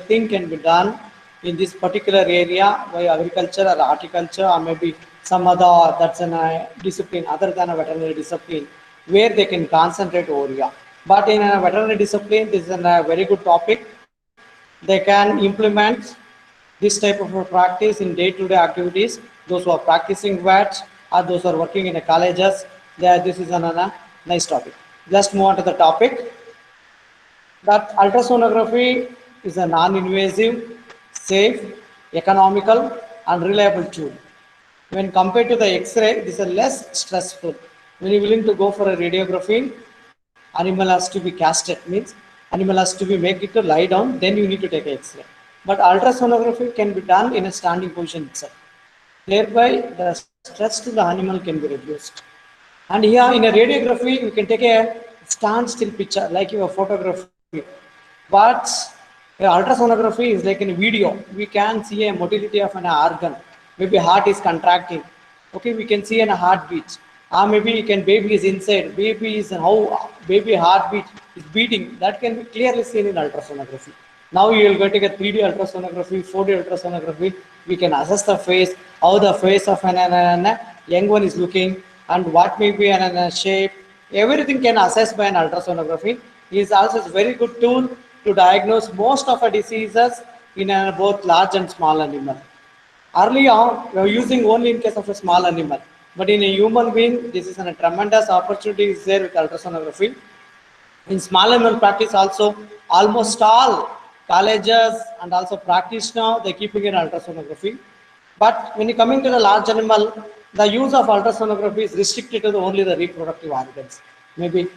thing can be done in this particular area by agriculture or horticulture or maybe some other that's a discipline other than a veterinary discipline where they can concentrate over here. But in a veterinary discipline, this is a very good topic. They can implement this type of a practice in day-to-day activities. Those who are practicing vets or those who are working in the colleges, this is another nice topic. Let's move on to the topic. That ultrasonography is a non-invasive, safe, economical, and reliable tool. When compared to the X-ray, this is less stressful. When you're willing to go for a radiography, animal has to be casted, means animal has to be make it to lie down, then you need to take X-ray. But ultrasonography can be done in a standing position itself. Thereby, the stress to the animal can be reduced. And here in a radiography, we can take a standstill picture like your photography. But ultrasonography is like in a video. We can see a motility of an organ. Maybe heart is contracting. Okay, we can see a heartbeat. Or maybe you can baby is inside. Baby is how baby heartbeat is beating. That can be clearly seen in ultrasonography. Now you will go to get 3D ultrasonography, 4D ultrasonography. We can assess the face, how the face of an young one is looking, and what may be an shape. Everything can assess by an ultrasonography. It is also a very good tool to diagnose most of the diseases in both large and small animal. Earlier, we were using only in case of a small animal, but in a human being, this is a tremendous opportunity is there with ultrasonography. In small animal practice also, almost all colleges and also practice now, they're keeping in ultrasonography. But when you coming to the large animal, the use of ultrasonography is restricted to only the reproductive organs. Maybe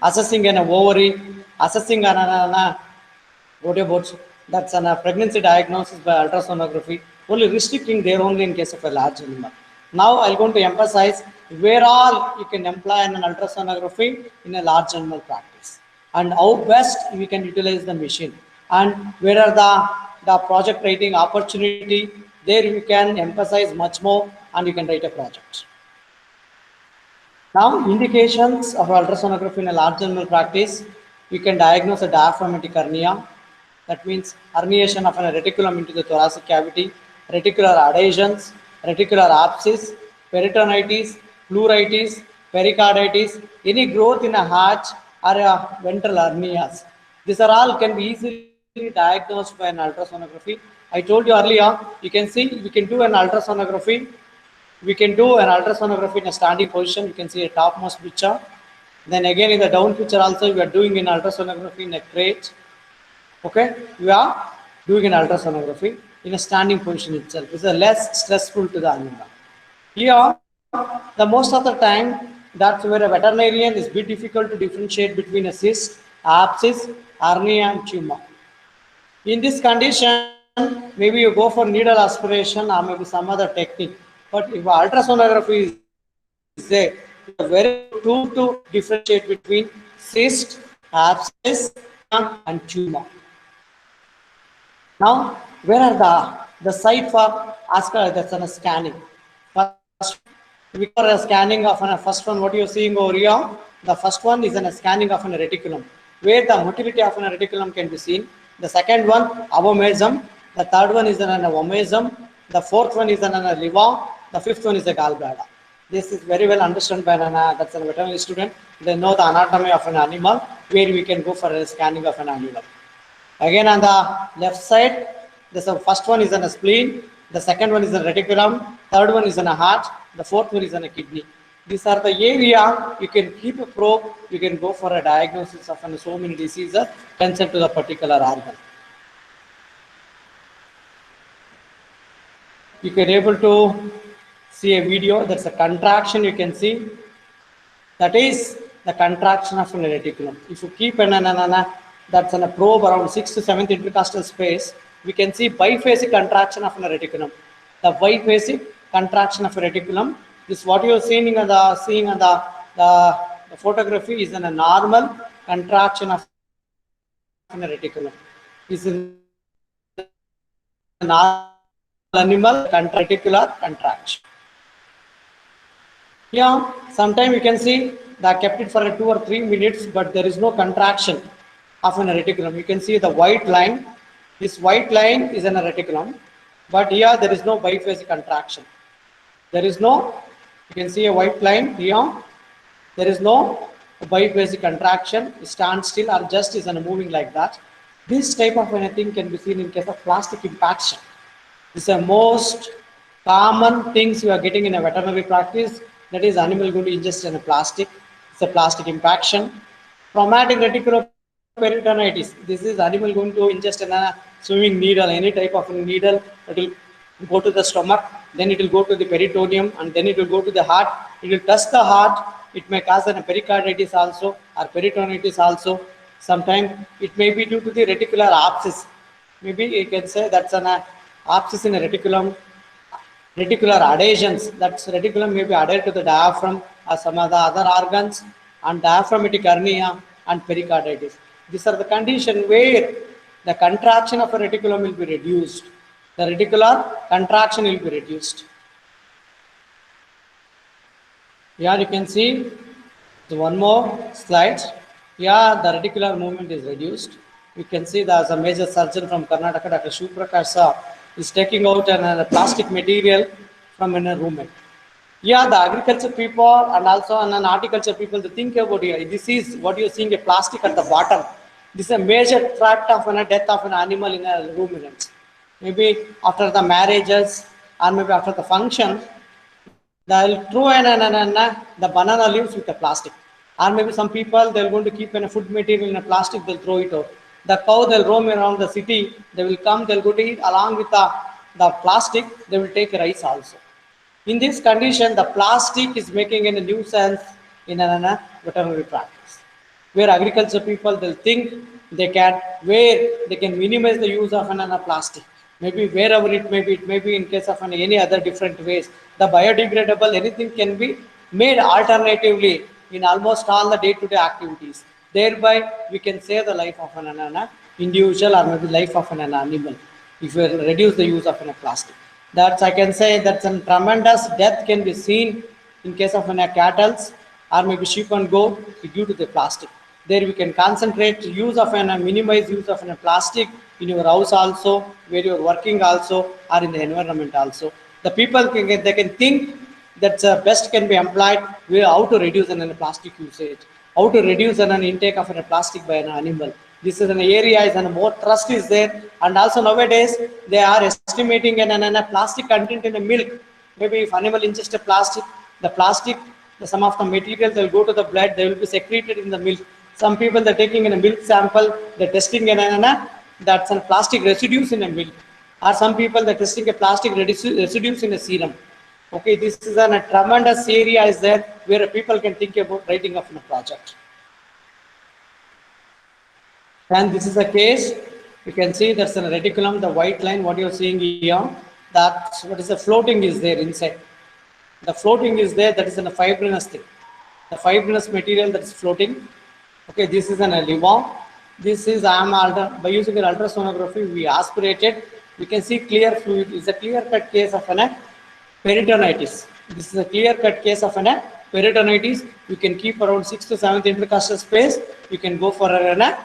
assessing an ovary, assessing what about that's a pregnancy diagnosis by ultrasonography, only restricting there only in case of a large animal. Now I'm going to emphasize where all you can employ an ultrasonography in a large animal practice and how best we can utilize the machine and where are the project writing opportunity. There you can emphasize much more and you can write a project. Now, indications of ultrasonography in a large animal practice, we can diagnose a diaphragmatic hernia. That means herniation of a reticulum into the thoracic cavity, reticular adhesions, reticular abscess, peritonitis, pleuritis, pericarditis, any growth in a heart or a ventral hernias. These are all can be easily diagnosed by an ultrasonography. I told you earlier, you can see, we can do an ultrasonography. We can do an ultrasonography in a standing position. You can see a topmost picture. Then again in the down picture also, we are doing an ultrasonography in a crate. Okay, we are doing an ultrasonography in a standing position itself. It's a less stressful to the animal. Here, the most of the time, that's where a veterinarian is bit difficult to differentiate between a cyst, abscess, hernia, and tumor. In this condition, maybe you go for needle aspiration or maybe some other technique. But if ultrasonography is there, it's a very good tool to differentiate between cyst, abscess, and tumor. Now, where are the site for Oscar? That's on a scanning. First, we are a scanning of a first one. What you are seeing over here, the first one is a scanning of a reticulum, where the motility of a reticulum can be seen. The second one, abomasum. The third one is an omasum. The fourth one is an liver. The fifth one is a gallbladder. This is very well understood by that's a veterinary student. They know the anatomy of an animal, where we can go for a scanning of an animal. Again, on the left side, the first one is a spleen, the second one is a reticulum, third one is a heart, the fourth one is a kidney. These are the area you can keep a probe, you can go for a diagnosis of so many diseases concerned to the particular organ. You can able to see a video, that's a contraction you can see. That is the contraction of a reticulum. If you keep that's a probe around 6th to 7th intercostal space, we can see biphasic contraction of a reticulum. The biphasic contraction of a reticulum is what you are seeing on the photography is in a normal contraction of a reticulum. Is in a normal animal reticular contraction. Yeah, sometimes you can see they kept it for 2 or 3 minutes, but there is no contraction. of an reticulum. You can see the white line. This white line is in a reticulum, but here there is no biphasic contraction. There is no, you can see a white line here. There is no biphasic contraction, stand still or just is moving like that. This type of anything can be seen in case of plastic impaction. This is the most common things you are getting in a veterinary practice. That is animal going to ingest in a plastic. It's a plastic impaction. Traumatic reticuloperitonitis. This is animal going to ingest in a swimming needle, any type of needle. It will go to the stomach, then it will go to the peritoneum, and then it will go to the heart. It will touch the heart. It may cause a pericarditis also or peritonitis also. Sometimes it may be due to the reticular abscess. Maybe you can say that's an abscess in a reticulum. Reticular adhesions, that's reticulum may be adhered to the diaphragm or some of the other organs, and diaphragmatic hernia and pericarditis. These are the conditions where the contraction of a reticulum will be reduced. The reticular contraction will be reduced. Here you can see one more slide. Here the reticular movement is reduced. You can see there's a major surgeon from Karnataka, Dr. Shivprakash, is taking out a plastic material from a rumen. Yeah, the agriculture people and also an horticulture people, they think about here. This is what you're seeing, a plastic at the bottom. This is a major threat of a death of an animal in a ruminant. Maybe after the marriages or maybe after the function, they'll throw the banana leaves with the plastic. Or maybe some people, they're going to keep a food material in a plastic, they'll throw it out. The cow, they'll roam around the city, they will come, they'll go to eat along with the plastic, they will take rice also. In this condition, the plastic is making a nuisance in a veterinary practice, where agriculture people, they'll think they can, where they can minimize the use of plastic. Maybe wherever it may be in case of any other different ways. The biodegradable, anything can be made alternatively in almost all the day-to-day activities. Thereby, we can save the life of an individual or maybe life of an animal if we reduce the use of plastic. That's, I can say, that's a tremendous death can be seen in case of cattle or maybe sheep and goat due to the plastic. There we can concentrate use of minimize use of plastic in your house also, where you're working also, or in the environment also. The people they can think that best can be employed how to reduce plastic usage, how to reduce an intake of plastic by an animal. This is an area is more trust is there, and also nowadays they are estimating an plastic content in the milk. Maybe if animal ingests plastic, some of the material they will go to the blood, they will be secreted in the milk. Some people they're taking in a milk sample, they're testing that's some plastic residues in a milk, or some people they're testing a plastic residues in a serum. Okay, this is a tremendous area is there where people can think about writing up in a project. And this is a case, you can see that's a reticulum, the white line, what you're seeing here, that's what is the floating is there inside. The floating is there, that is a fibrinous thing. The fibrinous material that is floating. Okay, this is an liver. This is by using an ultrasonography, we aspirated. We can see clear fluid. It's a clear-cut case of an peritonitis. This is a clear-cut case of an peritonitis. You can keep around 6th to 7th intercostal space. You can go for a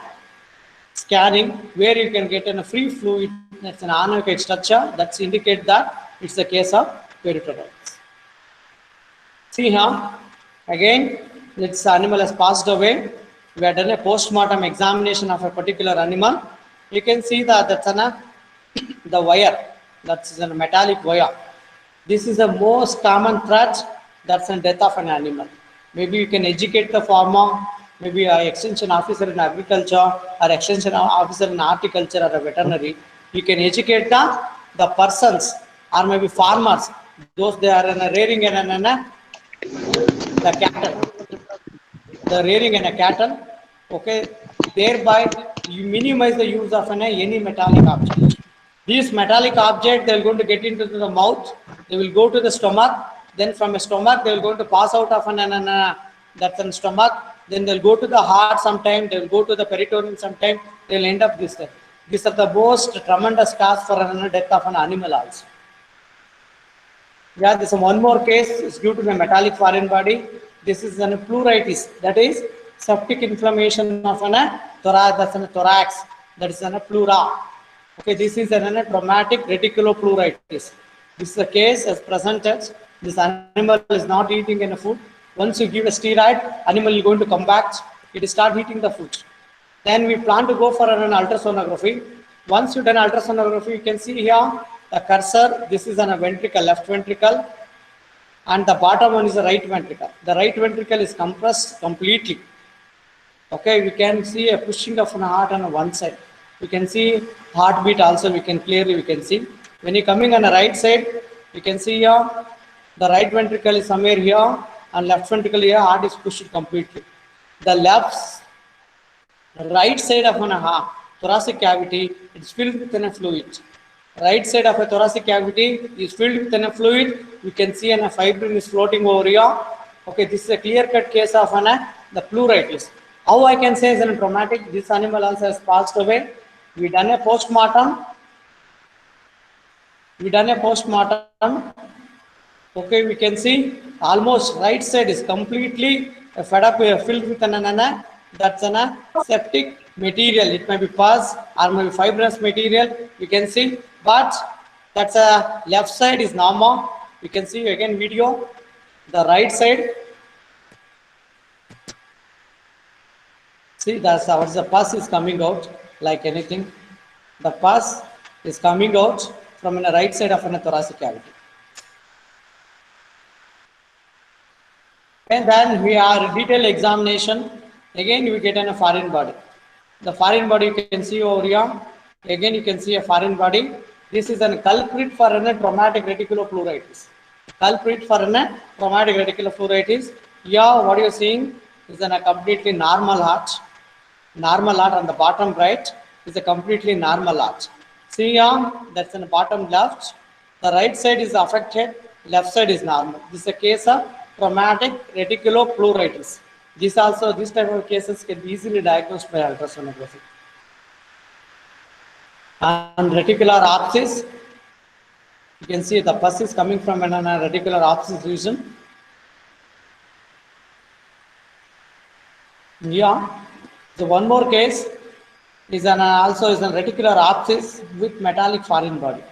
scanning where you can get a free fluid. That's an anechoic structure. That's indicate that it's the case of peritonitis. See here, again, this animal has passed away. We have done a post-mortem examination of a particular animal. You can see that that's the wire. That's a metallic wire. This is the most common threat. That's the death of an animal. Maybe you can educate the farmer, maybe an extension officer in agriculture or extension officer in horticulture or a veterinary. You can educate the persons or maybe farmers. Those they are rearing the cattle. The rearing in a cattle, okay, thereby you minimize the use of any metallic object. These metallic object, they are going to get into the mouth, they will go to the stomach, then from a stomach they will going to pass out of that's an stomach, then they'll go to the heart sometime, they will go to the peritoneum sometime, they'll end up this thing. These are the most tremendous cause for death of an animal also. Yeah, this is one more case, it's due to the metallic foreign body. This is a pleuritis, that is septic inflammation of an thorax, that's an thorax, that is an pleura. Okay, this is an traumatic reticulopleuritis. This is the case as presented. This animal is not eating any food. Once you give a steroid, animal is going to come back. It will start eating the food. Then we plan to go for an ultrasonography. Once you done ultrasonography, you can see here the cursor. This is a ventricle, left ventricle, and the bottom one is the right ventricle. The right ventricle is compressed completely. Okay, we can see a pushing of an heart on one side. We can see heartbeat also. We can see. When you're coming on the right side, you can see here the right ventricle is somewhere here, and left ventricle here. Heart is pushed completely. The right side of an heart, thoracic cavity, it's filled with a fluid. Right side of a thoracic cavity is filled with a fluid. You can see a fibrin is floating over here. Okay, this is a clear-cut case of the pleuritis. How I can say is a traumatic? This animal also has passed away. We done a postmortem. Okay, we can see almost right side is completely fed up, filled with that's an septic material. It may be pus or maybe fibrous material. You can see, but that's a left side is normal. You can see again video. The right side. See, that's how the pus is coming out like anything. The pus is coming out from the right side of a thoracic cavity. And then we are detailed examination. Again, we get a foreign body. The foreign body you can see over here. Again, you can see a foreign body. This is a culprit for a traumatic reticulopleuritis. Here, what you are seeing is a completely normal heart. Normal heart on the bottom right is a completely normal heart. See here, that's in the bottom left. The right side is affected, left side is normal. This is a case of traumatic reticulopleuritis. This type of cases can be easily diagnosed by ultrasonography. And reticular abscess, you can see the pus is coming from a reticular abscess region. Yeah. So one more case is also a reticular abscess with metallic foreign body.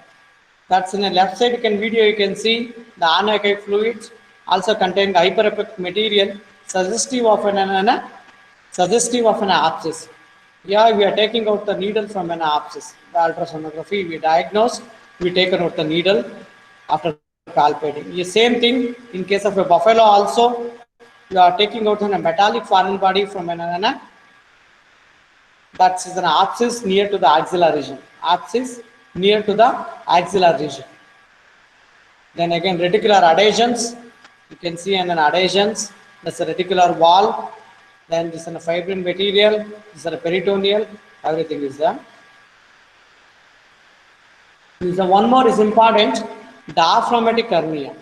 That's in the left side. You can see the anechoic fluids also containing hyperepic material suggestive of an abscess. Yeah, we are taking out the needle from an abscess. The ultrasonography, we diagnose, we take out the needle after palpating. The same thing in case of a buffalo also, you are taking out a metallic foreign body from that is an abscess near to the axillary region. Then again, reticular adhesions. You can see an adhesions. That's a reticular wall. Then this is a fibrin material. This is a peritoneal. Everything is there. This one more is important. Diaphragmatic hernia.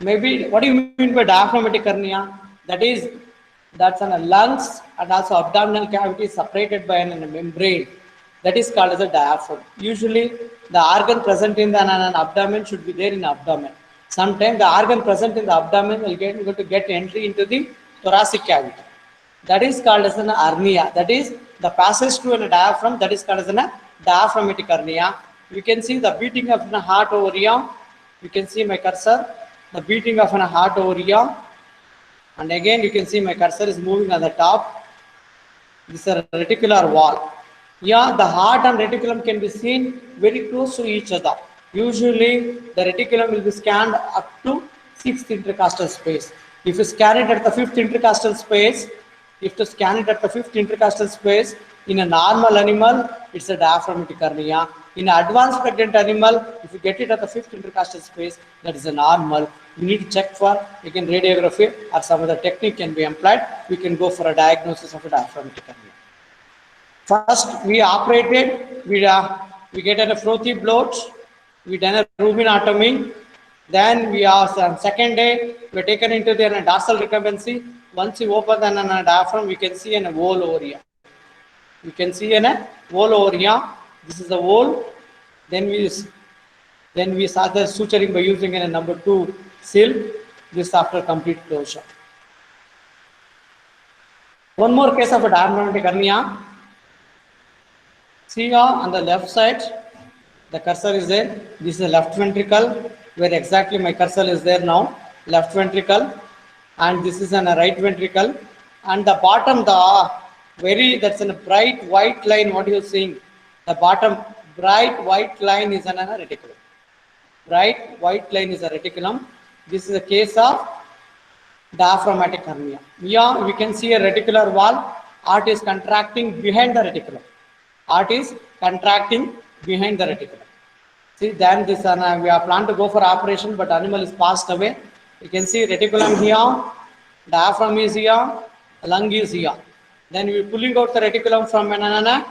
Maybe what do you mean by diaphragmatic hernia? That's on a lungs and also abdominal cavity separated by a membrane. That is called as a diaphragm. Usually, the organ present in the abdomen should be there in the abdomen. Sometimes the organ present in the abdomen will going to get entry into the thoracic cavity. That is called as an hernia. That is the passage to a diaphragm. That is called as a diaphragmatic hernia. You can see the beating of the heart over here. You can see my cursor. The beating of a heart over here. And again, you can see my cursor is moving on the top. This is a reticular wall. Yeah, the heart and reticulum can be seen very close to each other. Usually, the reticulum will be scanned up to 6th intercostal space. If you scan it at the 5th intercostal space, in a normal animal, it's a diaphragmatic hernia. In an advanced pregnant animal, if you get it at the 5th intercostal space, that is a normal. You need to check for, again, radiography or some other technique can be employed. We can go for a diagnosis of a diaphragmatic hernia. First, we operated, we get a frothy bloat, we done a rubinotomy. Then we are on second day, we are taken into the dorsal recumbency. Once you open the diaphragm, we can see a wall over here. You can see a wall over here. This is the wall. Then we start the suturing by using a number 2 silk. This after complete closure. One more case of a diaphragmatic hernia. See here on the left side, the cursor is there. This is the left ventricle, where exactly my cursor is there now. Left ventricle, and this is on a right ventricle. And the bottom, the that's in a bright white line. What you are seeing? The bottom bright white line is an reticulum. Bright white line is a reticulum. This is a case of diaphragmatic hernia. Here we can see a reticular wall. Heart is contracting behind the reticulum. Heart is contracting behind the reticulum. See, then this we are planned to go for operation, but animal is passed away. You can see reticulum here, diaphragm is here, lung is here. Then we are pulling out the reticulum from an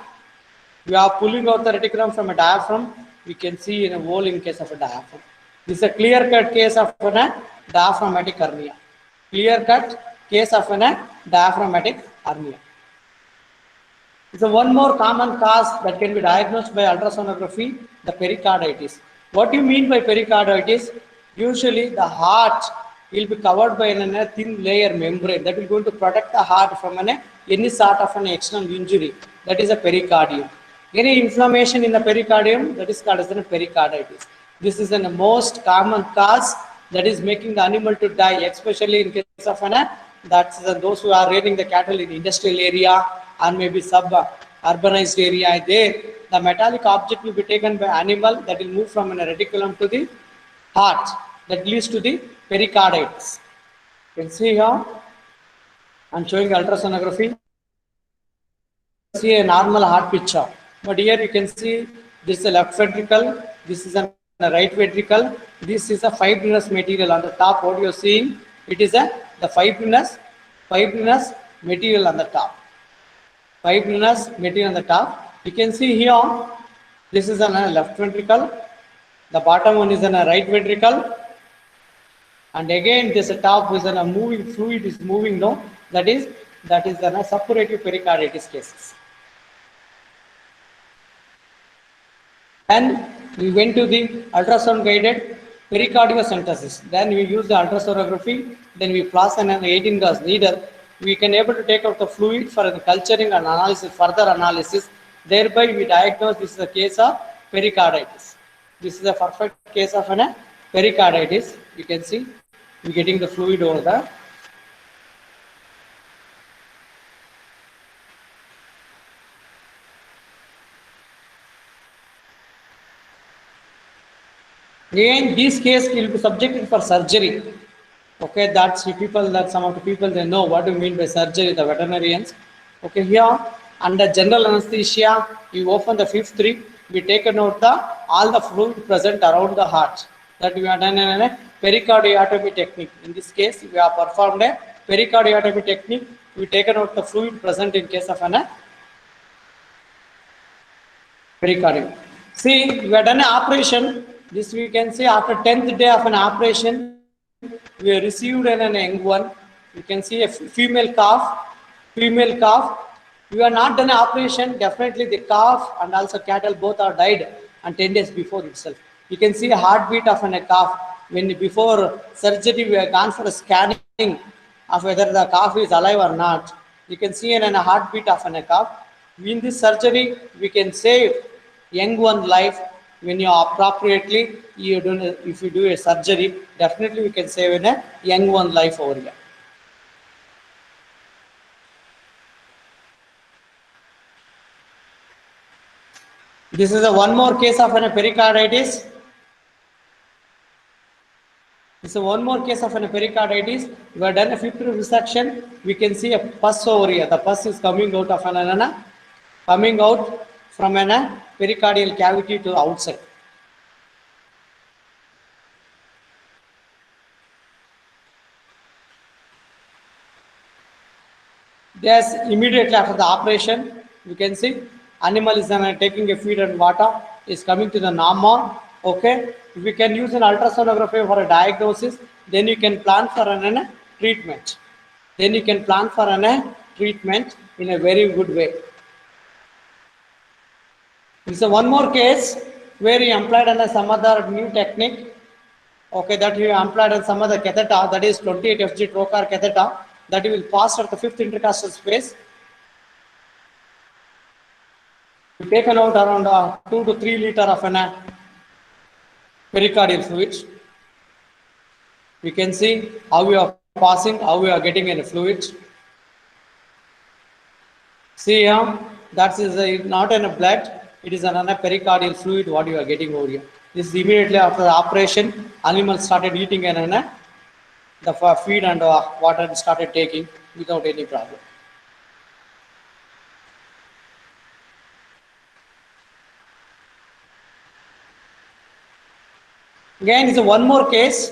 we are pulling out the reticulum from a diaphragm. We can see in a hole in case of a diaphragm. This is a clear-cut case of a diaphragmatic hernia. Clear-cut case of a diaphragmatic hernia. So one more common cause that can be diagnosed by ultrasonography, the pericarditis. What do you mean by pericarditis? Usually the heart will be covered by a thin layer membrane that will going to protect the heart from any sort of an external injury. That is a pericardium. Any inflammation in the pericardium, that is called as a pericarditis. This is the most common cause that is making the animal to die, especially in case of that's those who are rearing the cattle in industrial area or maybe sub-urbanized area. There, the metallic object will be taken by animal that will move from a reticulum to the heart. That leads to the pericarditis. You can see here, I'm showing ultrasonography. See a normal heart picture. But here you can see this is a left ventricle, this is a right ventricle, this is a fibrinous material on the top. What you are seeing, it is the fibrinous material on the top. Fibrinous material on the top. You can see here, this is a left ventricle, the bottom one is a right ventricle, and again this top is a moving fluid is moving now. That is the suppurative pericarditis cases. And we went to the ultrasound guided pericardiocentesis. Then we use the ultrasonography. Then we flash an 18 gauge needle. We can able to take out the fluid for the culturing and analysis, further analysis. Thereby we diagnose this is a case of pericarditis. This is a perfect case of a pericarditis. You can see we getting the fluid over there. Again, this case will be subjected for surgery. Okay, that's the people that some of the people they know what do you mean by surgery, the veterinarians. Okay, here under general anesthesia, you open the fifth rib, we take out all the fluid present around the heart. That we are done in a pericardiotomy technique. In this case, we have performed a pericardiotomy technique. We taken out the fluid present in case of an pericardium. See, we have done an operation. This we can see after 10th day of an operation, we received an young one. You can see a female calf. We are not done an operation. Definitely the calf and also cattle both are died and 10 days before itself. You can see a heartbeat of a calf. When before surgery we have gone for a scanning of whether the calf is alive or not. You can see a heartbeat of a calf. In this surgery, we can save young one life. When you appropriately if you do a surgery, definitely we can save a young one life over here. This is one more case of a pericarditis. This is one more case of a pericarditis. We have done a fifth resection. We can see a pus over here. The pus is coming out of from a pericardial cavity to outside. Yes, immediately after the operation, you can see animal is taking a feed and water, is coming to the normal. Okay, if we can use an ultrasonography for a diagnosis, then you can plan for an treatment. Then you can plan for an treatment in a very good way. This is one more case where he employed some other new technique. Okay, that he employed on some other catheter, that is 28 FG trocar catheter. that will pass at the fifth intercostal space. We taken out around 2 to 3 liter of an pericardial fluid. We can see how we are passing, how we are getting in a fluid. See here, that is not in a blood, it is an pericardial fluid what you are getting over here. This is immediately after the operation, animals started eating and the feed and water started taking without any problem. Again, it's one more case.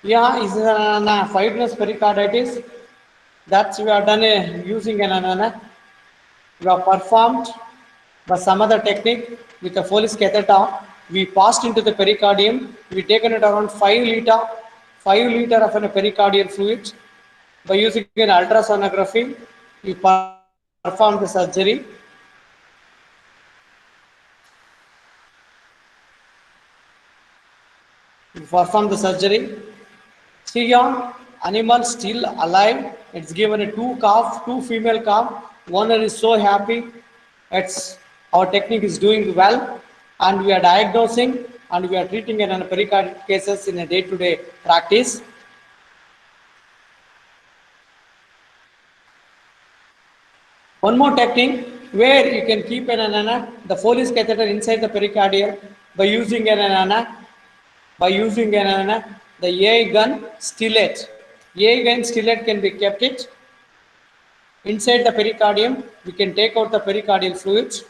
Yeah, is an fibrous pericarditis. That's we are done using an we have performed by some other technique with a Foley's catheter. We passed into the pericardium. We taken it around 5 liter of a pericardial fluid. By using an ultrasonography, we performed the surgery. We performed the surgery. See here, animal still alive. It's given a two female calf. Owner is so happy. It's our technique is doing well, and we are diagnosing and we are treating in pericarditis cases in a day-to-day practice. One more technique where you can keep the Foley's catheter inside the pericardium by using the AI gun stillet. AI gun stillet can be kept it inside the pericardium. We can take out the pericardial fluids.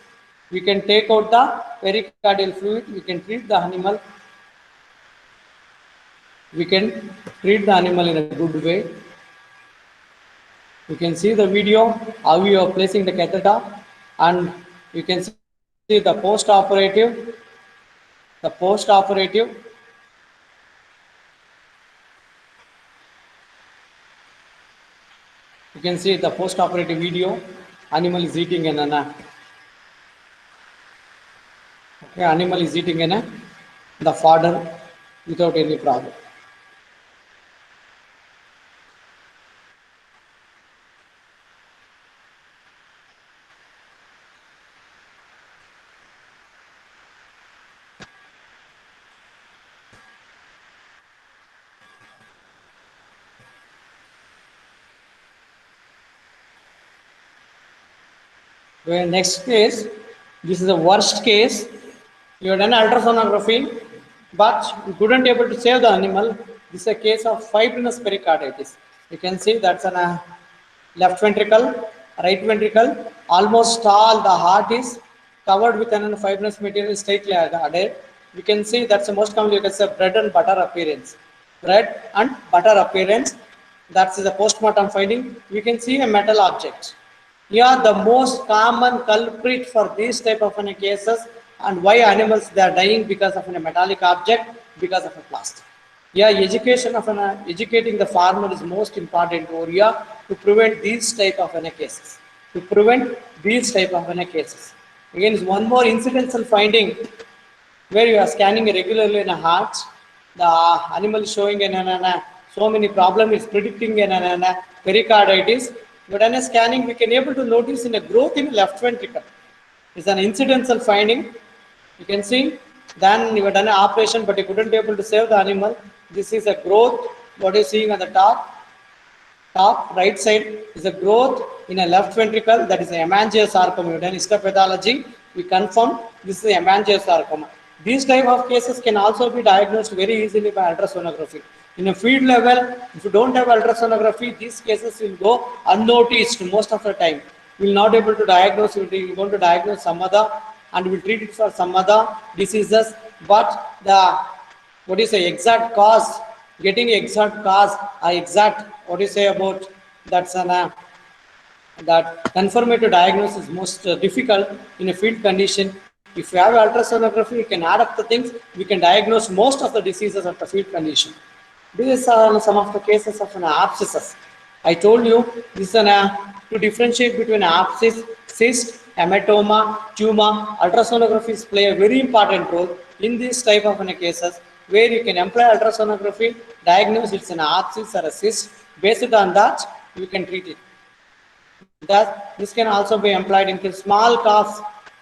We can take out the pericardial fluid. We can treat the animal. We can treat the animal in a good way. You can see the video how we are placing the catheter, and you can see the post-operative. You can see the post-operative video. Animal is eating animal is eating the fodder without any problem. Well, next case, this is the worst case. You have done ultrasonography, but you couldn't able to save the animal. This is a case of fibrinous pericarditis. You can see that's an left ventricle, right ventricle. Almost all the heart is covered with an fibrinous material tightly adhered. We can see that's the most common. You can say bread and butter appearance. Bread and butter appearance. That's the postmortem finding. We can see a metal object. Yeah, the most common culprit for these type of cases, and why animals they are dying because of a metallic object, because of a plastic. Yeah, educating the farmer is most important area to prevent these type of cases. Again, is one more incidental finding where you are scanning regularly in a heart. The animal is showing so many problems. It's predicting pericarditis. But on a scanning, we can able to notice in a growth in left ventricle. It's an incidental finding. You can see. Then you have done an operation, but you couldn't be able to save the animal. This is a growth. What you're seeing on the top right side is a growth in a left ventricle. That is an hemangiosarcoma. We have done histopathology. We confirm this is a hemangiosarcoma. These type of cases can also be diagnosed very easily by ultrasonography. In a field level, if you don't have ultrasonography, these cases will go unnoticed most of the time. We will not able to diagnose. We are going to diagnose some other, and we will treat it for some other diseases. But the exact cause, getting exact cause, or exact about that's that confirmative diagnosis is most difficult in a field condition. If you have ultrasonography, you can add up the things. We can diagnose most of the diseases of the field condition. These are some of the cases of an abscesses. I told you this is to differentiate between abscess, cyst, hematoma, tumor. Ultrasonography play a very important role in this type of cases where you can employ ultrasonography, diagnose it's an abscess or a cyst. Based on that, we can treat it. That this can also be employed in small coughs.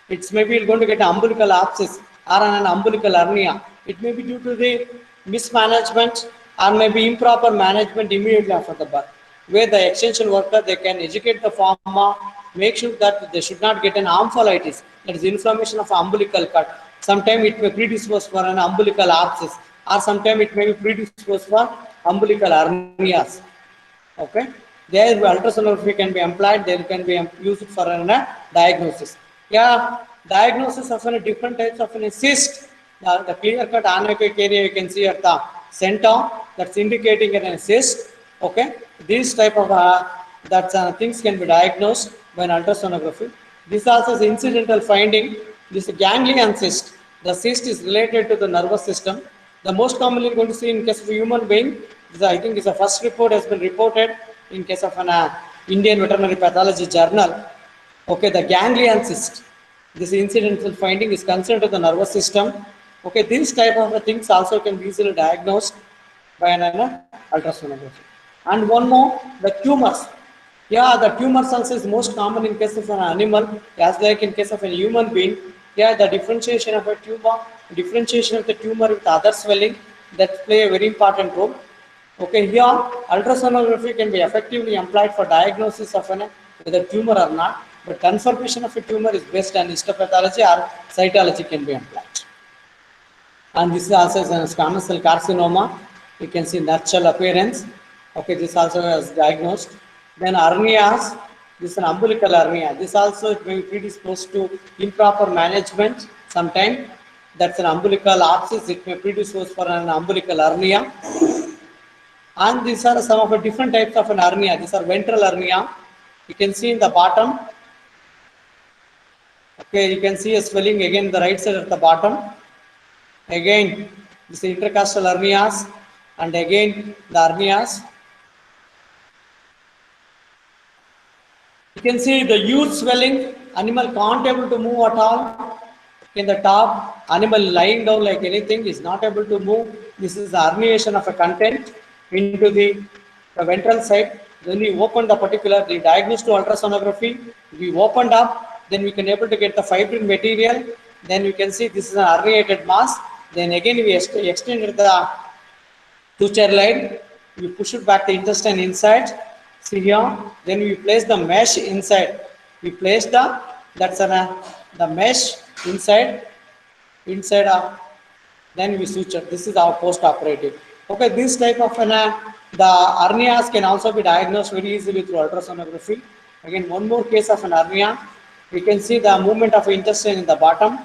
It's maybe going to get an umbilical abscess or an umbilical hernia. It may be due to the mismanagement or maybe improper management immediately after the birth, where the extension worker, they can educate the farmer, make sure that they should not get an ampulitis, that is inflammation of umbilical cut. Sometimes it may predispose for an umbilical abscess, or sometimes it may be predisposed for umbilical hernias. Okay, there ultrasonography can be employed, there can be used for a diagnosis. Yeah, diagnosis of a different types of a cyst. The clear cut anechoic area you can see at the center, that's indicating an cyst. Okay, these type of things can be diagnosed by an ultrasonography. This also is incidental finding. This ganglion cyst, the cyst is related to the nervous system. The most commonly going to see in case of a human being, I think is the first report has been reported in case of an Indian Veterinary Pathology Journal. Okay, the ganglion cyst. This incidental finding is concerned to the nervous system. Okay, these type of things also can be easily diagnosed by an ultrasonography. And one more, the tumors. Yeah, the tumor cells is most common in case of an animal, as like in case of a human being. Yeah, the differentiation of a tumor, differentiation of the tumor with other swelling, that play a very important role. Okay, here ultrasonography can be effectively employed for diagnosis of whether tumor or not, but confirmation of a tumor is based on histopathology or cytology can be employed. And this is also a squamous cell carcinoma. You can see natural appearance. Okay, this also is diagnosed. Then hernias, this is an umbilical hernia. This also it may be predisposed to improper management. Sometimes that's an umbilical abscess. It may predispose for an umbilical hernia. And these are some of the different types of an hernia. These are ventral hernia. You can see in the bottom. Okay, you can see a swelling again the right side at the bottom. Again, this is intercostal hernias, and again the hernias. You can see the huge swelling. Animal can't able to move at all. In the top, animal lying down like anything is not able to move. This is the herniation of a content into the ventral side. When we open the particular, the diagnosed to ultrasonography, we opened up, then we can able to get the fibrin material. Then you can see this is an herniated mass. Then again we extended the suture line. We push it back the intestine inside. See here. Then we place the mesh inside. We place the mesh inside then we suture. This is our post-operative. Okay, this type of the hernias can also be diagnosed very easily through ultrasonography. Again, one more case of an hernia. We can see the movement of intestine in the bottom,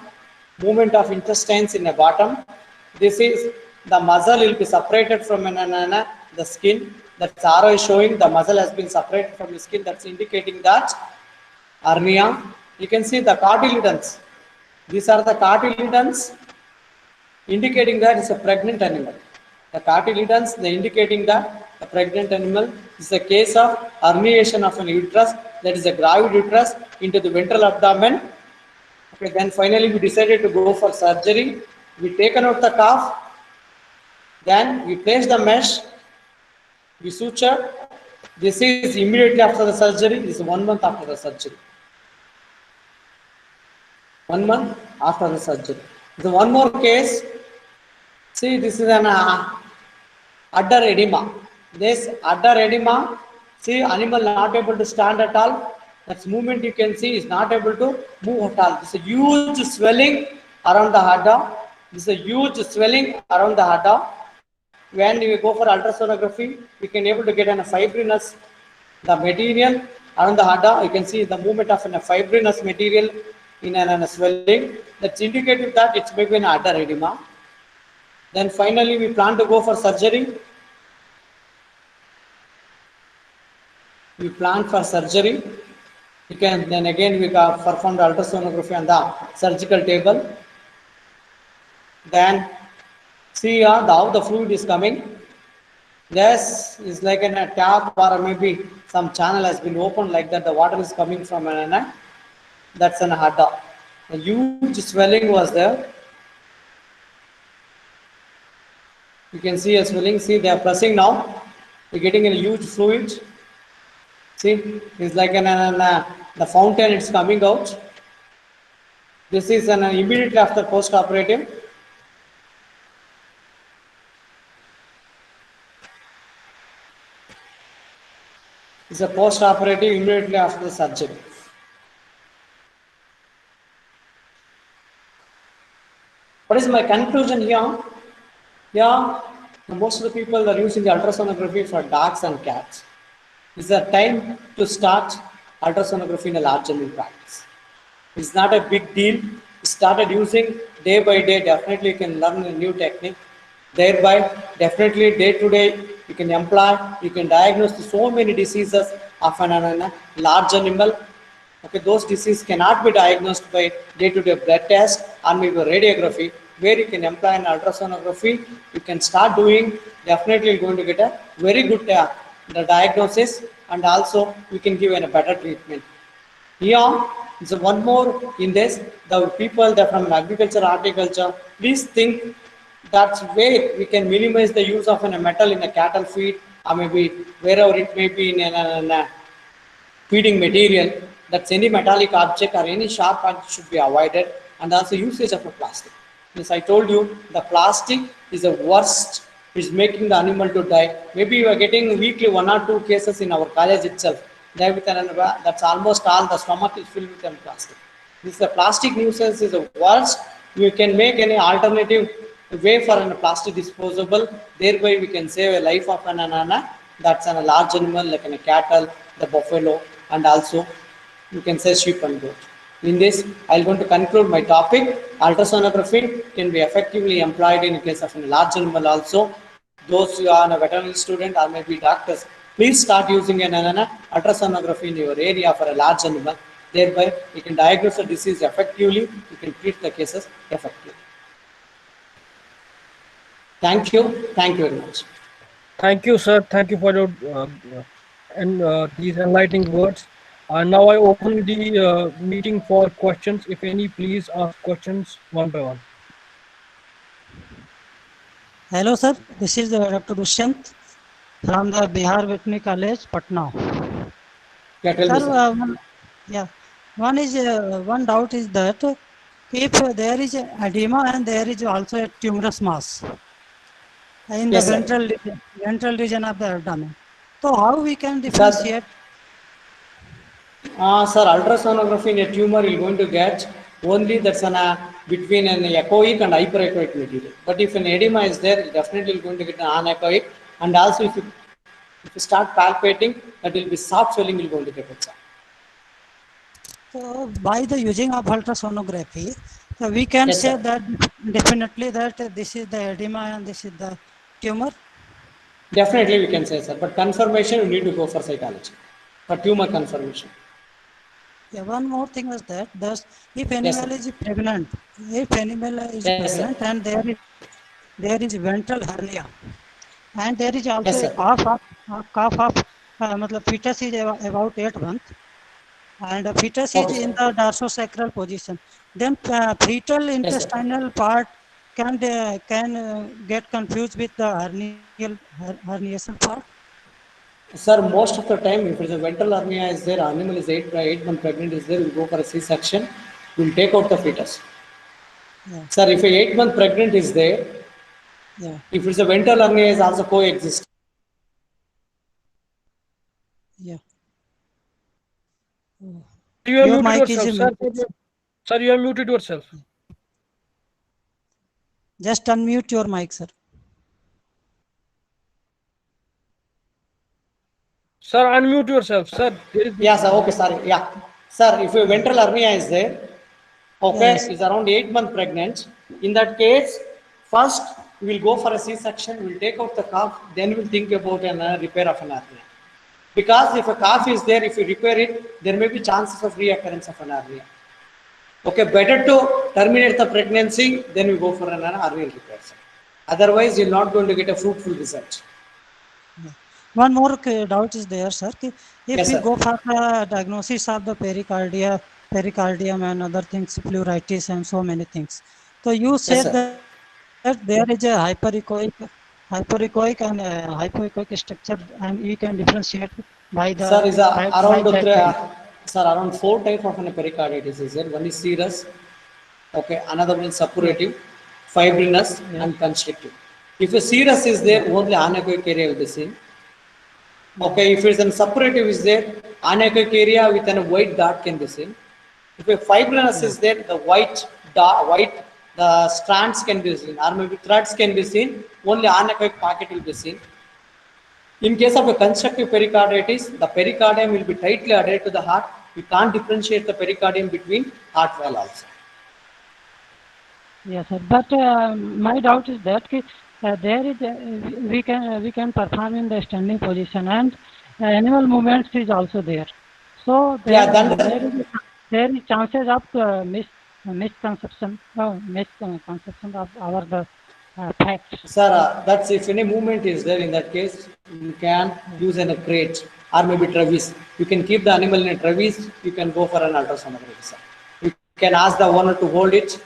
movement of intestines in the bottom. This is the muscle will be separated from the skin. That arrow is showing the muscle has been separated from the skin. That's indicating that hernia. You can see the cartilagens. These are the cartilagens indicating that it's a pregnant animal. The cartilagens, they indicating that a pregnant animal is a case of herniation of an uterus, that is a gravid uterus into the ventral abdomen. Okay, then finally we decided to go for surgery. We taken out the calf, then we place the mesh, we suture. This is immediately after the surgery. This is 1 month after the surgery. 1 month after the surgery. The one more case. See, this is an udder edema. This udder edema. See, animal not able to stand at all. That movement you can see is not able to move at all. This is a huge swelling around the udder. This is a huge swelling around the udder. When we go for ultrasonography, we can able to get a fibrinous the material around the udder. You can see the movement of a fibrinous material in a swelling. That's indicated that it's maybe an udder edema. Then finally we plan to go for surgery. We plan for surgery. You can then again we perform the ultrasonography on the surgical table. Then see how the fluid is coming. Yes, it's like a tap or maybe some channel has been opened like that. The water is coming from that's an udder. A huge swelling was there. You can see a swelling. See, they are pressing now. You're getting a huge fluid. See, it's like the fountain, it's coming out. This is an immediately after post-operative. It's a post-operative immediately after the surgery. What is my conclusion here? Yeah, most of the people are using the ultrasonography for dogs and cats. It's a time to start ultrasonography in a large general practice. It's not a big deal. Started using day by day. Definitely, you can learn a new technique. Thereby, definitely day to day, you can employ. You can diagnose so many diseases of an large animal. Okay, those diseases cannot be diagnosed by day-to-day blood test or maybe radiography. Where you can employ an ultrasonography, you can start doing. Definitely, you're going to get a very good the diagnosis, and also we can give a better treatment. Yeah, so one more in this, the people that from agriculture, horticulture, please think that's where we can minimize the use of a metal in a cattle feed or maybe wherever it may be in a feeding material. That's any metallic object or any sharp object should be avoided, and also usage of a plastic. As I told you, the plastic is the worst. It's making the animal to die. Maybe you are getting weekly 1 or 2 cases in our college itself. That's almost all. The stomach is filled with plastic. This the plastic nuisance is the worst. You can make any alternative way for a plastic disposable. Thereby, we can save a life of an anana. That's a large animal like a cattle, the buffalo, and also you can say sheep and goat. In this, I'm going to conclude my topic. Ultrasonography can be effectively employed in case of a large animal also. Those who are a veterinary student or maybe doctors, please start using an ultrasonography in your area for a large animal. Thereby, you can diagnose the disease effectively. You can treat the cases effectively. Thank you. Thank you very much. Thank you, sir. Thank you for your and these enlightening words. Now I open the meeting for questions. If any, please ask questions one by one. Hello, sir. This is Dr. Dushyant from the Bihar Veterinary College, Patna. Yeah, tell me, Sir, sir. one doubt is that if there is edema and there is also a tumorous mass in the Yes, sir. ventral region of the abdomen, so how we can differentiate? Sir, ultrasonography in a tumor you're going to get only that's between an echoic and hyperechoic material. But if an edema is there, definitely you're going to get an anechoic. And also if you start palpating, that will be soft swelling you're going to get it, sir. So by the using of ultrasonography, so we can Yes, say sir. that definitely that this is the edema and this is the tumor. Definitely we can say, sir. But confirmation, you need to go for cytology for tumor confirmation. Yeah, one more thing was that thus if Yes, animal sir. is pregnant, if animal is Yes, sir. pregnant and there is ventral hernia and there is also Yes, a sir. cough of matlab fetus is about 8 months and the fetus is Okay, in sir. the dorsosacral position, then fetal Yes, sir. intestinal part can get confused with the herniation part. Sir, most of the time, if it's a ventral hernia is there, animal is 8 month pregnant is there, we'll go for a C-section, we'll take out the fetus. Yeah, Sir, if a 8 month pregnant is there, yeah, if it's a ventral hernia is also coexist. yeah. You have Your muted mic is yourself, sir. muted. Sir, you have muted yourself. Just unmute your mic, sir. Sir, unmute yourself, sir. Yeah, sir. Okay, sorry. Yeah. Sir, if a ventral hernia is there, okay, Yes. is around 8 month pregnant, in that case, first we'll go for a C-section, we'll take out the calf, then we'll think about an repair of an hernia. Because if a calf is there, if you repair it, there may be chances of reoccurrence of an hernia. Okay, better to terminate the pregnancy, then we go for an hernial repair. Sir. Otherwise, you're not going to get a fruitful result. Yeah. One more doubt is there, sir. If Yes, we sir. go for the diagnosis of the pericardium and other things, pleuritis and so many things. So you Yes, said sir. that there is a hyperechoic and hypoechoic structure, and we can differentiate by the Sir, is by around that three, time. sir, around four type of an pericarditis is there. One is serous, okay, another one is Yes, suppurative, fibrinous, yes, and constrictive. If a serous is yes, there, only anechoic area will be seen. yes, Okay, if it's an suppurative is there, anechoic area with a white dot can be seen. If a fibrinous yeah. is there, the white dot, the strands can be seen, or maybe threads can be seen. Only anechoic pocket will be seen. In case of a constructive pericarditis, the pericardium will be tightly adhered to the heart. We can't differentiate the pericardium between heart wall also. Yes, sir. But my doubt is that there is we can perform in the standing position, and animal movements is also there. So Yeah, then there is chances of misconception misconception of our the facts. sir, that's if any movement is there in that case, you can Yes. use in a crate or maybe travis. You can keep the animal in a travis. You can go for an ultrasonography, sir. You can ask the owner to hold it.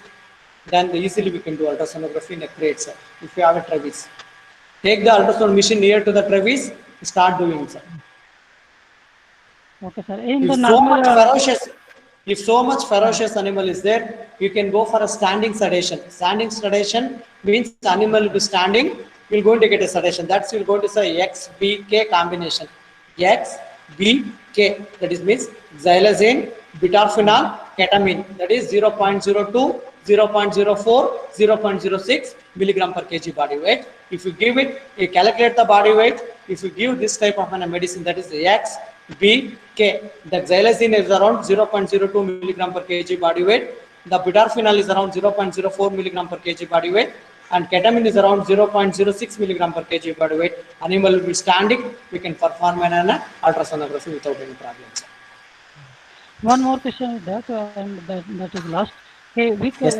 Then easily we can do ultrasonography in a crate, sir. If you have a travis, take the ultrasound machine near to the travis. Start doing, sir. Okay, sir. In If the so normal much ferocious, if so much ferocious animal is there, you can go for a standing sedation. Standing sedation means animal will be standing, you're going to get a sedation. That's you're going to say XBK combination. XBK, that is means xylazine, butorphanol, ketamine. That is 0.02, 0.04, 0.06 milligram per kg body weight. If you give it, you calculate the body weight. If you give this type of a medicine, that is the XBK, the xylazine is around 0.02 milligram per kg body weight. The butorphanol is around 0.04 milligram per kg body weight, and ketamine is around 0.06 milligram per kg body weight. Animal will be standing. We can perform an ultrasonography without any problems. one more question is that, and that is last. Okay, Yes.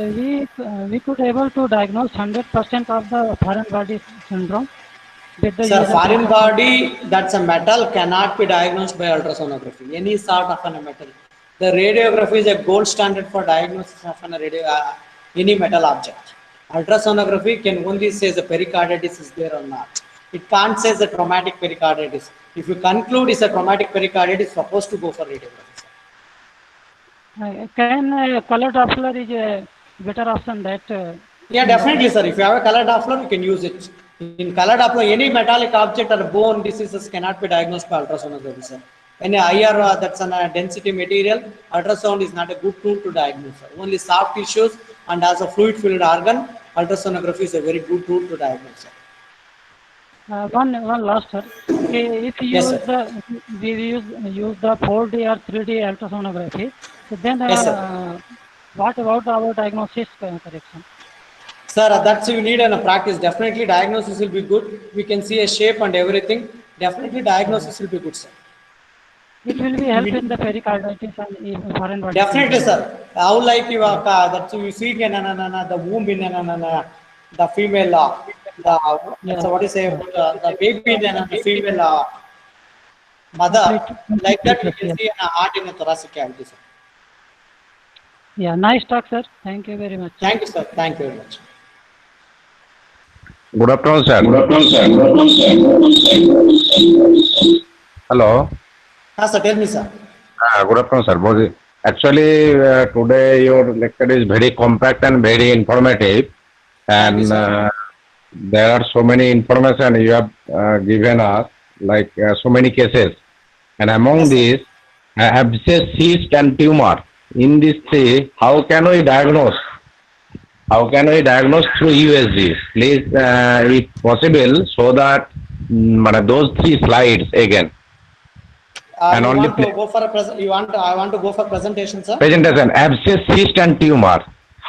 we could able to diagnose 100% of the foreign body syndrome with the Sir, use of foreign ultrasound. body, that's a metal, cannot be diagnosed by ultrasonography. Any sort of a metal. The radiography is a gold standard for diagnosis of any metal object. Ultrasonography can only say the pericarditis is there or not. It can't say the traumatic pericarditis. If you conclude it's a traumatic pericarditis, supposed to go for radiography. Can color Doppler is a better option that Yeah, in the definitely, case? sir. If you have a color Doppler, you can use it. In color Doppler, any metallic object or bone diseases cannot be diagnosed by ultrasonography, sir. Any IR that's a density material, ultrasound is not a good tool to diagnose, sir. Only soft tissues and as a fluid-filled organ, ultrasonography is a very good tool to diagnose, sir. One last, sir. Okay, if you Yes, use sir. we use the 4D or 3D ultrasonography, so then Yes, sir. what about our diagnosis correction? Sir, that's you need a practice. Definitely, diagnosis will be good. We can see a shape and everything. Definitely, diagnosis will be good, sir. It will be help We in the pericarditis and foreign body Definitely, syndrome. sir. How like you are that you see the womb in the female the Yeah, so what is say yeah. the baby in the female Complete, mother like complete that we pictures. can Yes. see a heart in a thoracic cavity, sir. Yeah. Nice talk, sir. Thank you very much. Thank you, sir. Thank you very much. Good afternoon, sir. Good afternoon, sir. Good afternoon, sir. Hello. Sir, tell me, sir. Good afternoon, sir. Actually, today your lecture is very compact and very informative, Thank you, and sir. there are so many information you have given us, like so many cases, and among Yes, sir. these, abscess, cyst, and tumor. In these three, how can we diagnose? How can we diagnose through USG? Please, if possible, so that those three slides again, and You only want to go for a present? You want? I want to go for presentation, sir. presentation, abscess, cyst, and tumor.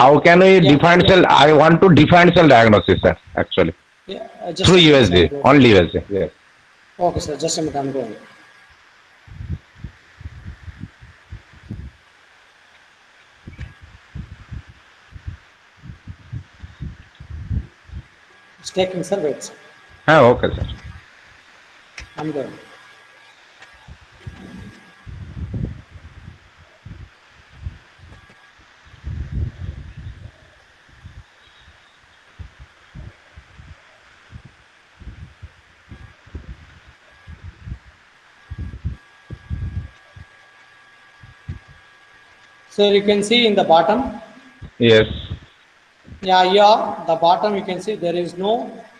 How can we Yeah. define cell? I want to define cell diagnosis, sir. Actually, Yeah. Just through a minute, sir. USG, only USG. Yes. Okay, sir. Just a minute. I'm going. It's taking, sir. Wait, sir. Okay, sir. I'm going. So you can see in the bottom, Yes. yeah, here the bottom you can see there is no,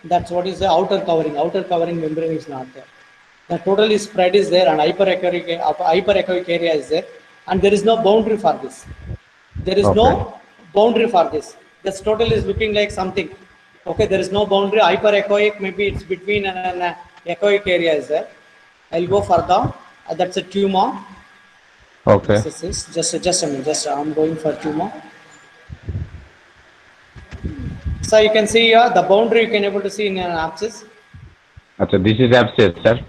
that's what is the outer covering. Outer covering membrane is not there. The totally spread is there and hyperechoic area is there, and there is no boundary for this. There is no Okay. boundary for this. This total is looking like something. Okay, there is no boundary. Hyperechoic, maybe it's between an echoic area is there. I'll go further. That's a tumor. Okay. This is just a minute. Just I'm going for tumor. So you can see here the boundary you can able to see in an abscess. Achha, this is abscess, sir.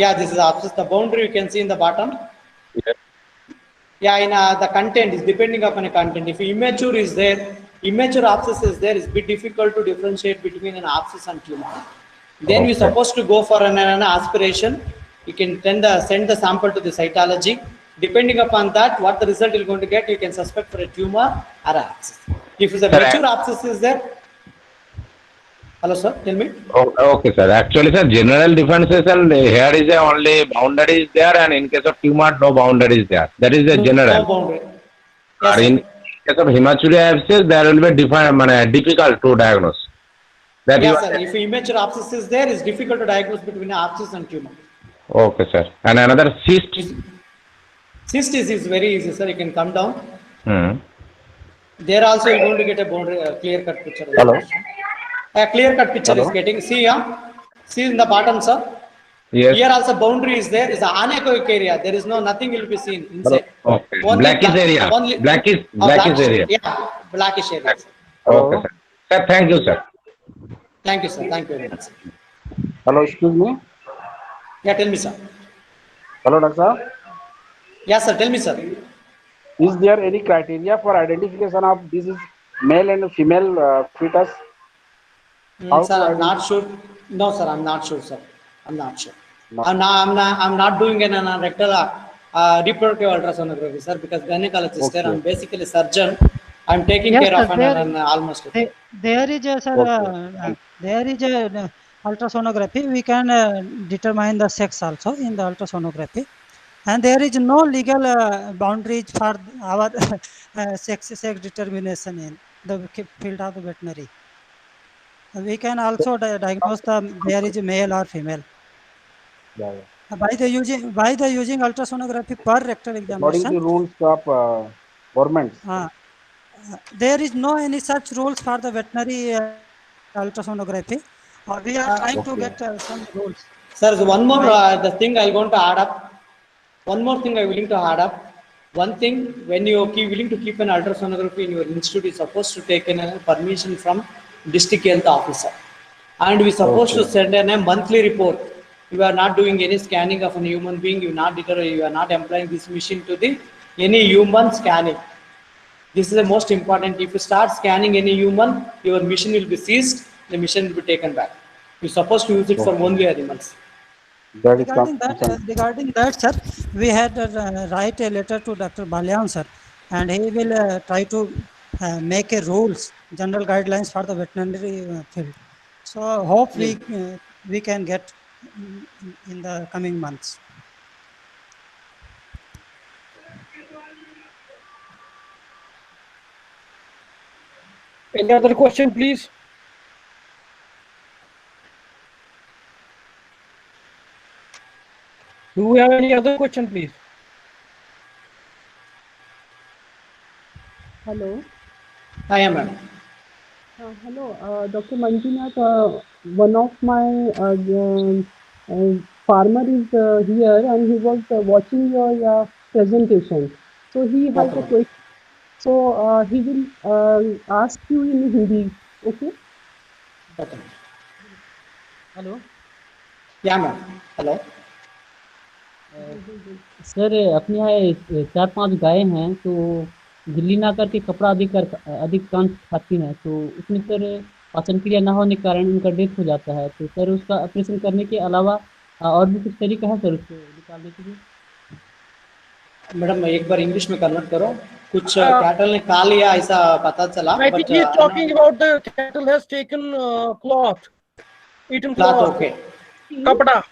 Yeah, this is abscess. The boundary you can see in the bottom. Yes. Yeah, in the content is depending upon a content. If immature is there, immature abscess is there, it's bit difficult to differentiate between an abscess and tumor. Then we're Okay. supposed to go for an aspiration. You can send the sample to the cytology. Depending upon that, what the result you're going to get, you can suspect for a tumor or an abscess. If it's a Correct. mature abscess is there, hello sir, tell me. Okay, sir. Actually, sir, general differentiation here is only boundary is there, and in case of tumor, no boundary is there. That is the No general. boundary. Or Yes, in sir. case of hematuria abscess, there will be difficult to diagnose. That you Yes, are sir. If immature abscess is there, it's difficult to diagnose between abscess and tumor. okay, sir. And another cyst. Cyst is very easy, sir. You can come down. Hmm. There also you're going to get a boundary, clear cut picture. Hello? A clear cut picture Hello? is getting. See here. See in the bottom, sir. Yes. Here also boundary is there. It's an anechoic area. There is no nothing will be seen inside. Okay. Only Blackish area. Only, Blackish blackish area. Yeah, blackish area. Sir. Okay, sir. Sir, thank you, sir. Thank you, sir. Thank you very much. Sir. Hello, excuse me. Yeah, tell me, sir. Hello, Doctor. Yes, sir. Tell me, sir. Is there any criteria for identification of this is male and female fetus? How Sir, to I'm not sure. No, sir, I'm not sure, sir. I'm not sure. No. I'm not doing an rectal reproductive ultrasonography, sir, because gynecologist. Okay. I'm basically surgeon. I'm taking Yes, care sir, of an almost. There is a, sir, Okay. there is a ultrasonography. We can determine the sex also in the ultrasonography, and there is no legal boundaries for our sex determination in the field of the veterinary. We can also diagnose there is a male or female Yeah, yeah. by the using ultrasonography per rectal According examination. to rules of government. There is no any such rules for the veterinary ultrasonography. We are trying to Okay. get some rules. Sir, so one more the thing I'm going to add up. One more thing I'm willing to add up. One thing, when you keep willing to keep an ultrasonography in your institute, is supposed to take a permission from district health officer, and we supposed to send in a monthly report. You are not doing any scanning of a human being. You are not employing this machine to the any human scanning. This is the most important. If you start scanning any human, your machine will be seized. The machine will be taken back. You're supposed to use it for only animals. That is Regarding that, sir, we had write a letter to Dr. Balyan, sir, and he will try to make a rules, general guidelines for the veterinary field. So hope we can get in the coming months. Any other question, please? Do we have any other question, please? Hello. I am, madam. Hello, Dr. Manjunath. One of my farmer is here and he was watching your presentation. So he has a question. So he will ask you in Hindi. Okay. Okay. Hello. Yeah, madam. Hello. Sir अपने यहाँ 4-5 गायें हैं तो गिल्ली ना करके कपड़ा अधिकांश खाती हैं, तो उसमें सर पाचन क्रिया ना होने के कारण उनका डेथ हो जाता है, तो सर उसका ऑपरेशन करने के अलावा और भी कुछ तरीका है सर उसको निकालने के लिए? मैडम एक बार इंग्लिश में कन्वर्ट करो. कुछ कैटल ने खा लिया ऐसा पता चला. I think he is talking about the cattle has taken cloth, eaten cloth. Okay. Kapda.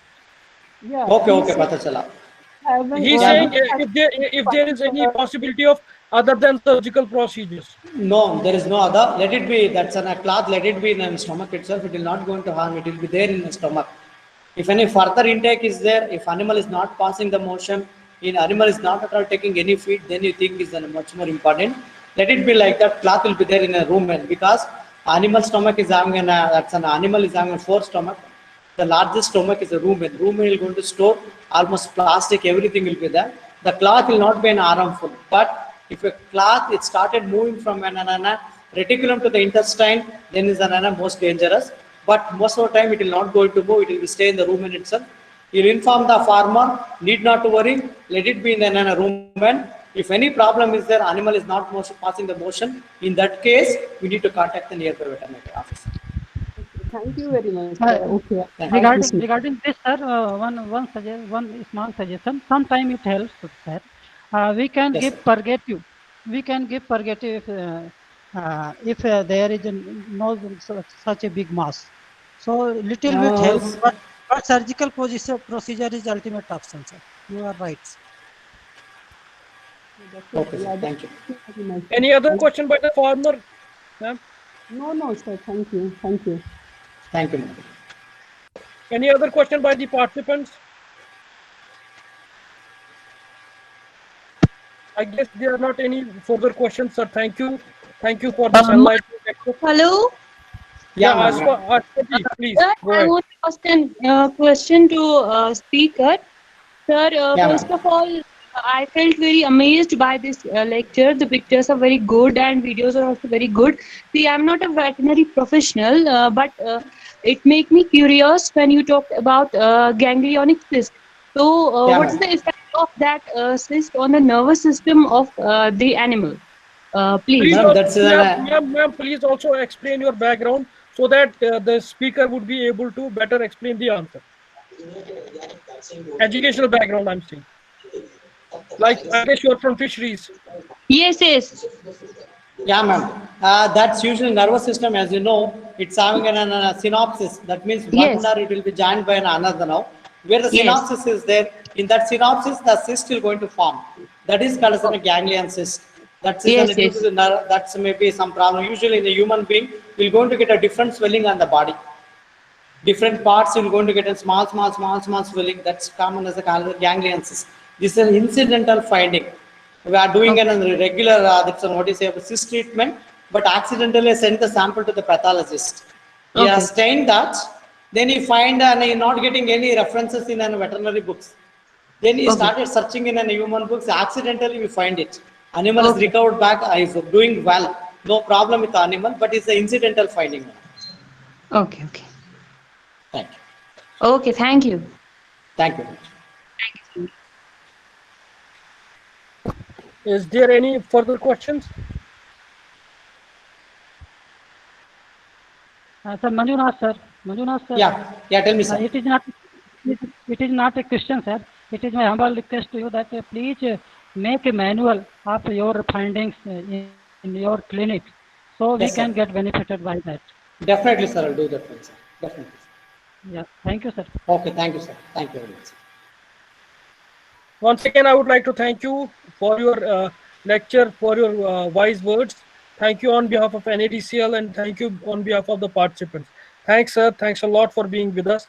Yeah. Okay. पता चला. He's saying if there is any possibility of other than surgical procedures? No, there is no other. Let it be. That's a cloth. Let it be in the stomach itself. It will not going to harm. It will be there in the stomach. If any further intake is there, if animal is not passing the motion, in animal is not at all taking any feed, then you think is much more important. Let it be like that. Cloth will be there in a rumen, because animal stomach is having that's an animal is having a 4 stomach. The largest stomach is a rumen. Rumen is going to store almost plastic. Everything will be there. The cloth will not be an harmful, but if a cloth it started moving from an reticulum to the intestine, then is an most dangerous. But most of the time it will not going to move. It will stay in the rumen itself. You'll inform the farmer. Need not to worry. Let it be in the rumen. If any problem is there, animal is not passing the motion. In that case, we need to contact the nearby veterinary officer. Thank you very much. Okay. Regarding this, sir, one small suggestion. Sometime it helps, sir. We can Yes, give sir. purgative. We can give purgative if there is no such a big mass. So little bit helps, but surgical procedure is ultimate option, sir. You are right. Okay, sir. Thank you. Very much. Any other question by the farmer, ma'am? No, sir. Thank you. Thank you. Thank you, ma'am. Any other question by the participants? I guess there are not any further questions, sir. Thank you. Thank you for this enlightening lecture. Hello. Yeah, Yeah, ma'am. please Sir, go I ahead. want to ask a question to speaker. Sir, Yeah, first ma'am. of all, I felt very amazed by this lecture. The pictures are very good and videos are also very good. See, I'm not a veterinary professional, but it made me curious when you talked about ganglionic cyst. So, Yeah, what is ma'am. the effect of that cyst on the nervous system of the animal? Please. Please, Ma'am, that's ma'am, please also explain your background so that the speaker would be able to better explain the answer. Educational background, I'm saying. Like, I guess you're from fisheries. Yes, yes. yeah, ma'am. That's usually nervous system, as you know, it's having a synopsis. That means one Yes. nerve it will be joined by another now. Where the Yes. synopsis is there, in that synopsis, the cyst will going to form. That is called as a ganglion cyst. That's Yes, due to yes. the nerve. That's maybe some problem. Usually, in the human being, we're going to get a different swelling on the body. Different parts you're going to get a small swelling. That's common as a ganglion cyst. This is an incidental finding. We are doing Okay. a regular that's what you say a cyst treatment, but accidentally send the sample to the pathologist. He Okay. has stained that, then he find and you're not getting any references in veterinary books. Then he Okay. started searching in human books. Accidentally, we find it. Animal is Okay. recovered back. Is doing well. No problem with the animal, but it's an incidental finding. Okay. Okay. Thank you. Okay. Thank you. Thank you. Is there any further questions? Sir, Manjunath, sir. Manjunath, sir. Yeah. Tell me, sir. It is not a question, sir. It is my humble request to you that please make a manual of your findings in your clinic, so we Yes, can sir. get benefited by that. Definitely, sir. I'll do that one, sir. Definitely. Yeah. Thank you, sir. Okay. Thank you, sir. Thank you very much. Once again, I would like to thank you for your lecture, for your wise words. Thank you on behalf of NADCL and thank you on behalf of the participants. Thanks, sir. Thanks a lot for being with us.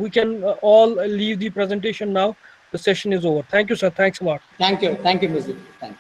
We can all leave the presentation now. The session is over. Thank you, sir. Thanks a lot. Thank you. Thank you, Mr. Thank you.